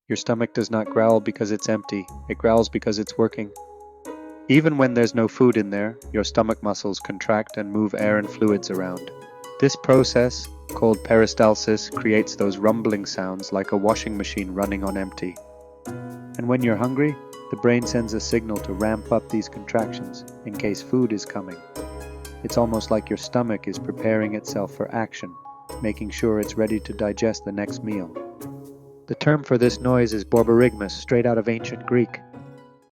Your stomach does not growl because it's empty, it growls because it's working. Even when there's no food in there, your stomach muscles contract and move air and fluids around. This process, called peristalsis, creates those rumbling sounds like a washing machine running on empty. And when you're hungry, the brain sends a signal to ramp up these contractions in case food is coming. It's almost like your stomach is preparing itself for action, making sure it's ready to digest the next meal. The term for this noise is borborygmus, straight out of ancient Greek.